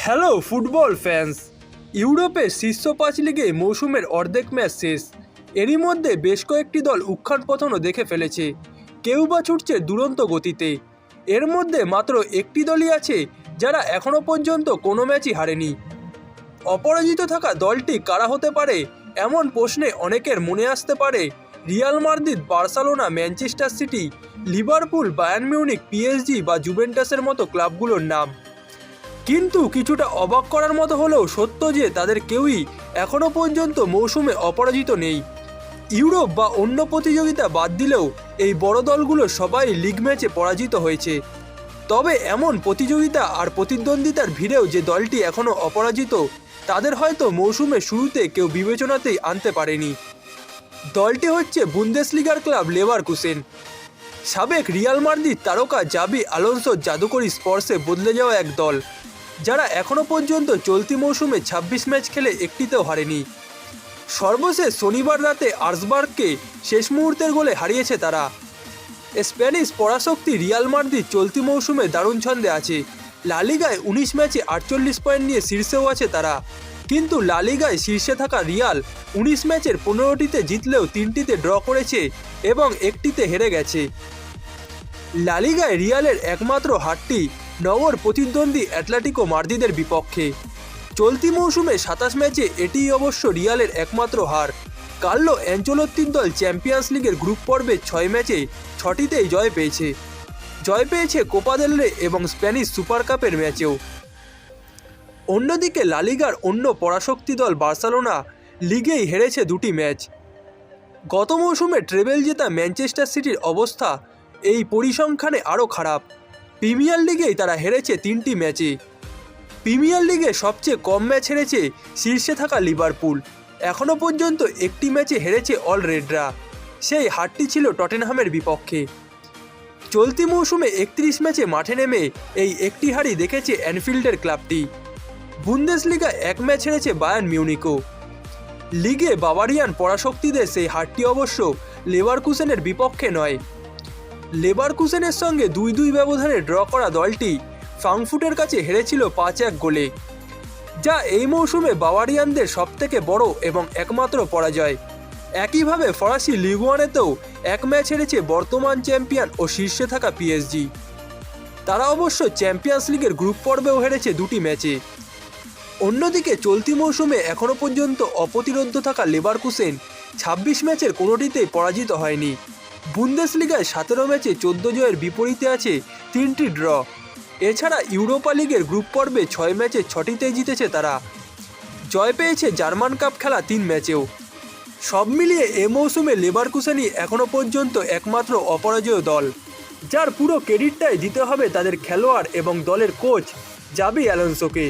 Hello football fans. ইউরোপের শীর্ষ 5 লিগে মৌসুমের অর্ধেক ম্যাচ শেষ। এরই মধ্যে বেশ কয়েকটি দল উৎখাত পতনও দেখে ফেলেছে, কেউ বা ছুটছে দুরন্ত গতিতে। এর মধ্যে মাত্র একটি দলই আছে যারা এখনও পর্যন্ত কোনো ম্যাচই হারেনি। অপরাজিত থাকা দলটি কারা হতে পারে এমন প্রশ্নে অনেকের মনে আসতে পারে Real Madrid, Barcelona, Manchester city, Liverpool, Bayern Munich, PSG বা জুভেন্টাসের মতো ক্লাবগুলোর নাম। কিন্তু কিছুটা অবাক করার মতো হলেও সত্য যে তাদের কেউই এখনও পর্যন্ত মৌসুমে অপরাজিত নেই। ইউরোপ বা অন্য প্রতিযোগিতা বাদ দিলেও এই বড় দলগুলো সবাই লিগ ম্যাচে পরাজিত হয়েছে। তবে এমন প্রতিযোগিতা আর প্রতিদ্বন্দ্বিতার ভিড়েও যে দলটি এখনও অপরাজিত, তাদের হয়তো মৌসুমের শুরুতে কেউ বিবেচনাতেই আনতে পারেনি। দলটি হচ্ছে বুন্দেসলিগার ক্লাব লেভারকুসেন। সাবেক রিয়াল মাদ্রিদ তারকা জাবি আলোনসোর জাদুকরী স্পর্শে বদলে যাওয়া এক দল, যারা এখনও পর্যন্ত চলতি মৌসুমে 26 ম্যাচ খেলে একটিতেও হারেনি। সর্বশেষ শনিবার রাতে আর্সবার্গকে শেষ মুহূর্তের গোলে হারিয়েছে তারা। স্প্যানিশ পরাশক্তি রিয়াল মাদ্রিদ চলতি মৌসুমে দারুণ ছন্দে আছে। লা লিগায় 19 ম্যাচে 48 পয়েন্ট নিয়ে শীর্ষেও আছে তারা। কিন্তু লা লিগায় শীর্ষে থাকা রিয়াল 19 ম্যাচের 15টিতে জিতলেও 3টিতে ড্র করেছে এবং একটিতে হেরে গেছে। লা লিগায় রিয়ালের একমাত্র হারটি নগর প্রতিদ্বন্দ্বী অ্যাটলেটিকো মাদ্রিদের বিপক্ষে। চলতি মৌসুমে 27 ম্যাচে এটিই অবশ্য রিয়ালের একমাত্র হার। কার্লো অ্যানচেলোত্তির দল চ্যাম্পিয়ন্স লিগের গ্রুপ পর্বে 6 ম্যাচে 6টিতেই জয় পেয়েছে কোপা দেল রে এবং স্প্যানিশ সুপার কাপের ম্যাচেও। অন্যদিকে লা লিগার অন্য পরাশক্তি দল বার্সেলোনা লিগেই হেরেছে 2টি ম্যাচ। গত মৌসুমে ট্রেবেল জেতা ম্যানচেস্টার সিটির অবস্থা এই পরিসংখ্যানে আরও খারাপ। প্রিমিয়ার লিগেই তারা হেরেছে 3টি ম্যাচে। প্রিমিয়ার লিগে সবচেয়ে কম ম্যাচ হেরেছে শীর্ষে থাকা লিভারপুল। এখনও পর্যন্ত একটি ম্যাচে হেরেছে অল রেডরা, সেই হারটি ছিল টটেনহামের বিপক্ষে। চলতি মৌসুমে 31 ম্যাচে মাঠে নেমে এই একটি হারই দেখেছে অ্যানফিল্ডের ক্লাবটি। বুন্দেসলিগা 1 ম্যাচ হেরেছে বায়ার্ন মিউনিখও। লিগে বাভারিয়ান পরাশক্তিদের সেই হারটি অবশ্য লেভারকুসেনের বিপক্ষে নয়। লেভারকুসেনের সঙ্গে 2-2 ব্যবধানে ড্র করা দলটি ফ্রাঙ্কফুর্টের কাছে হেরেছিল 5-1 গোলে, যা এই মৌসুমে বাভারিয়ানদের সবথেকে বড় এবং একমাত্র পরাজয়। একইভাবে ফরাসি লিগ ওয়ানেতেও 1 ম্যাচ হেরেছে বর্তমান চ্যাম্পিয়ন ও শীর্ষে থাকা পিএসজি। তারা অবশ্য চ্যাম্পিয়ন্স লিগের গ্রুপ পর্বেও হেরেছে 2টি ম্যাচে। অন্যদিকে চলতি মৌসুমে এখনও পর্যন্ত অপ্রতিরোধ্য থাকা লেভারকুসেন 26 ম্যাচের কোনোটিতেই পরাজিত হয়নি। বুন্দেসলিগায় 17 ম্যাচে 14 জয়ের বিপরীতে আছে 3টি ড্র। এছাড়া ইউরোপা লিগের গ্রুপ পর্বে 6 ম্যাচে 6টিতেই জিতেছে তারা। জয় পেয়েছে জার্মান কাপ খেলা 3 ম্যাচেও। সব মিলিয়ে এ মৌসুমে লেভারকুসেনই এখনও পর্যন্ত একমাত্র অপরাজয় দল, যার পুরো ক্রেডিটটাই দিতে হবে তাদের খেলোয়াড় এবং দলের কোচ জাবি আলোনসোকে।